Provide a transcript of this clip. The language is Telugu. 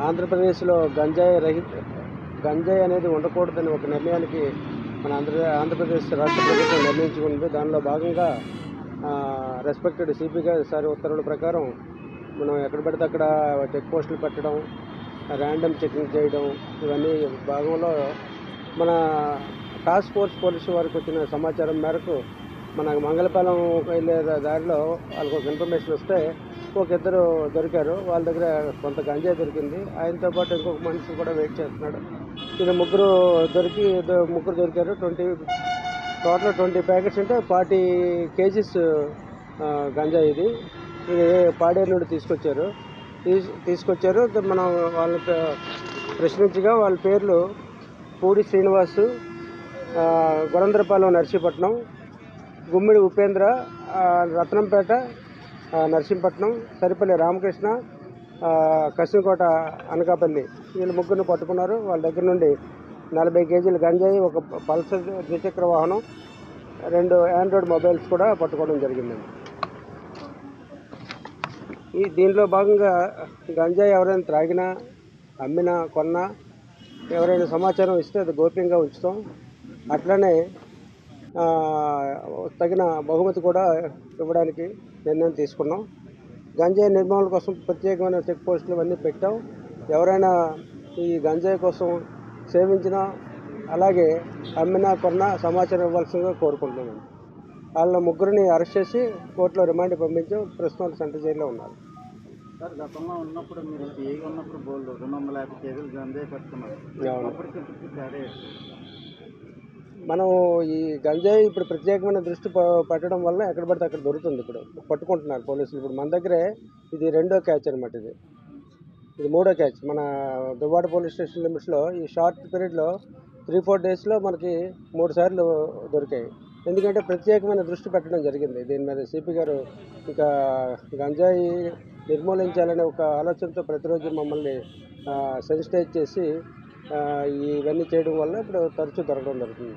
ఆంధ్రప్రదేశ్లో గంజాయి అనేది ఉండకూడదని ఒక నిర్ణయానికి మన ఆంధ్రప్రదేశ్ రాష్ట్ర ప్రభుత్వం నిర్ణయించుకుంది. దానిలో భాగంగా రెస్పెక్టెడ్ సిపి గారి ఉత్తర్వుల ప్రకారం మనం ఎక్కడ పడితే అక్కడ చెక్ పోస్టులు పెట్టడం, ర్యాండమ్ చెకింగ్ చేయడం, ఇవన్నీ భాగంలో మన టాస్క్ ఫోర్స్ పోలీసు వారికి వచ్చిన సమాచారం మేరకు మన మంగళపాలెం వెళ్ళే దారిలో వాళ్ళకి ఒక ఇన్ఫర్మేషన్ వస్తే ఇద్దరు దొరికారు. వాళ్ళ దగ్గర కొంత గంజాయి దొరికింది. ఆయనతో పాటు ఇంకొక మనిషి కూడా వెయిట్ చేస్తున్నాడు. ఇది ముగ్గురు దొరికారు. టోటల్ 20 ప్యాకెట్స్ అంటే 40 కేజీస్ గంజాయి. ఇది పాడేరు నుండి తీసుకొచ్చారు. మనం వాళ్ళకి ప్రశ్నించగా వాళ్ళ పేర్లు పూడి శ్రీనివాసు, గురంద్రపాలెం నర్సీపట్నం, గుమ్మిడి ఉపేంద్ర, రత్నంపేట నర్సింపట్నం, సరిపల్లి రామకృష్ణ, కసింకోట అనకాపల్లి. వీళ్ళు ముగ్గురిని పట్టుకున్నారు. వాళ్ళ దగ్గర నుండి 40 కేజీల గంజాయి, ఒక పల్సర్ ద్విచక్ర వాహనం, 2 ఆండ్రాయిడ్ మొబైల్స్ కూడా పట్టుకోవడం జరిగిందండి. దీనిలో భాగంగా గంజాయి ఎవరైనా త్రాగినా, అమ్మినా, కొన్నా ఎవరైనా సమాచారం ఇస్తే అది గోప్యంగా ఉంచుతాం. అట్లనే తగిన బహుమతి కూడా ఇవ్వడానికి నిర్ణయం తీసుకున్నాం. గంజాయి నిర్మూలన కోసం ప్రత్యేకమైన చెక్ పోస్టులు ఇవన్నీ పెట్టాం. ఎవరైనా ఈ గంజాయి కోసం సేవించినా, అలాగే అమ్మినా, కొన్నా సమాచారం ఇవ్వాల్సిందిగా కోరుకుంటున్నాం. వాళ్ళ ముగ్గురిని అరెస్ట్ చేసి కోర్టులో రిమాండ్ పంపించాం. ప్రస్తుతం సెంట్రల్ జైల్లో ఉన్నారు. సార్, గతంలో ఉన్నప్పుడు మీరు ఏగా ఉన్నప్పుడు 250 కేజీలు గంజాయి పట్టుకున్నారు. మనం ఈ గంజాయి ఇప్పుడు ప్రత్యేకమైన దృష్టి పెట్టడం వల్ల ఎక్కడ పడితే అక్కడ దొరుకుతుంది. ఇప్పుడు పట్టుకుంటున్నారు పోలీసులు. ఇప్పుడు మన దగ్గరే ఇది 2వ క్యాచ్ అనమాట. ఇది 3వ క్యాచ్. మన దువ్వాడ పోలీస్ స్టేషన్ లిమిట్స్లో ఈ షార్ట్ పీరియడ్లో 3-4 డేస్లో మనకి 3 సార్లు దొరికాయి. ఎందుకంటే ప్రత్యేకమైన దృష్టి పెట్టడం జరిగింది దీని మీద. సిపి గారు ఇంకా గంజాయి నిర్మూలించాలనే ఒక ఆలోచనతో ప్రతిరోజు మమ్మల్ని సెన్సిటైజ్ చేసి ఇవన్నీ చేయడం వల్ల ఇప్పుడు తరచూ దొరకడం జరుగుతుంది.